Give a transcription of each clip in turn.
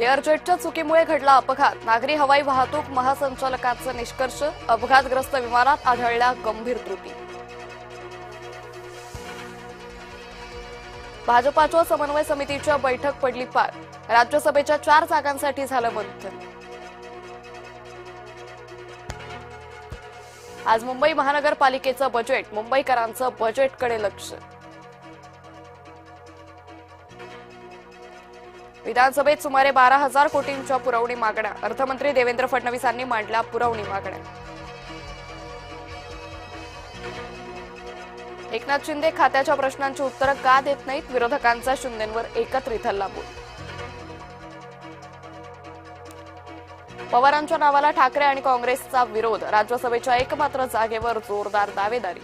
एअरजेटच्या चुकीमुळे घडला अपघात. नागरी हवाई वाहतूक महासंचालकांचा निष्कर्ष. अपघातग्रस्त विमानात आढळल्या गंभीर त्रुटी. भाजपाच्या समन्वय समितीच्या बैठक पडली पार. राज्यसभेच्या 4 जागांसाठी झालं मंथन. आज मुंबई महानगरपालिकेचं बजेट. मुंबईकरांचं बजेटकडे लक्ष. विधानसभेत सुमारे 12,000 कोटींच्या पुरवणी मागण्या. अर्थमंत्री देवेंद्र फडणवीसांनी मांडल्या पुरवणी मागण्या. एकनाथ शिंदे खात्याच्या प्रश्नांची उत्तरं का देत नाहीत? विरोधकांचा शिंदेंवर एकत्रित हल्लाबोल. पवारांच्या नावाला ठाकरे आणि काँग्रेसचा विरोध. राज्यसभेच्या एकमात्र जागेवर जोरदार दावेदारी.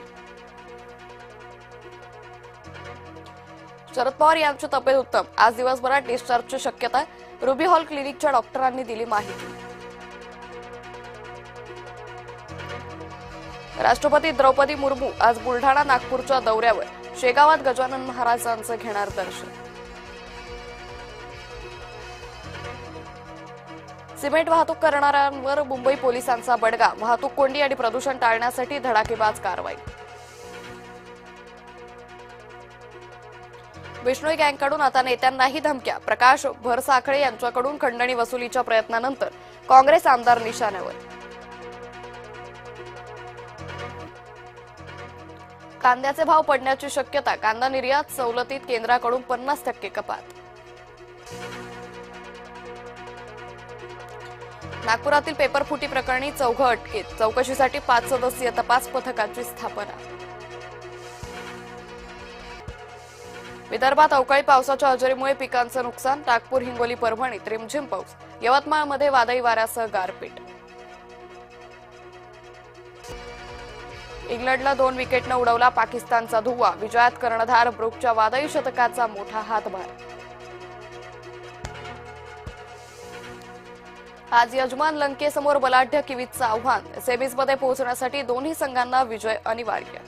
शरद पवार यांची तब्येत उत्तम. आज दिवसभरात डिस्चार्जची शक्यता. रुबी हॉल क्लिनिकच्या डॉक्टरांनी दिली माहिती. राष्ट्रपती द्रौपदी मुर्मू आज बुलढाणा नागपूरच्या दौऱ्यावर. शेगावात गजानन महाराजांचं घेणार दर्शन. सिमेंट वाहतूक करणाऱ्यांवर मुंबई पोलिसांचा बडगा. वाहतूक कोंडी आणि प्रदूषण टाळण्यासाठी धडाकेबाज कारवाई. बिश्नोई गँगकडून आता नेत्यांनाही धमक्या. प्रकाश भरसाखळे यांच्याकडून खंडणी वसुलीच्या प्रयत्नानंतर काँग्रेस आमदार निशाण्यावर. कांद्याचे भाव पडण्याची शक्यता. कांदा निर्यात सवलतीत केंद्राकडून 50% कपात. नागपुरातील पेपरफुटी प्रकरणी चौघं अटकेत. चौकशीसाठी 5 सदस्यीय तपास पथकाची स्थापना. विदर्भात अवकाळी पावसाच्या हजेरीमुळे पिकांचं नुकसान. नागपूर, हिंगोली, परभणीत रिमझिम पाऊस. यवतमाळमध्ये वादळी वाऱ्यासह गारपीट. इंग्लंडला 2 विकेटनं उडवला पाकिस्तानचा धुव्वा. विजयात कर्णधार ब्रुकच्या वादळी शतकाचा मोठा हातभार. आज यजमान लंकेसमोर बलाढ्य किवीजचं आव्हान. सेमीजमध्ये पोहोचण्यासाठी दोन्ही संघांना विजय अनिवार्य.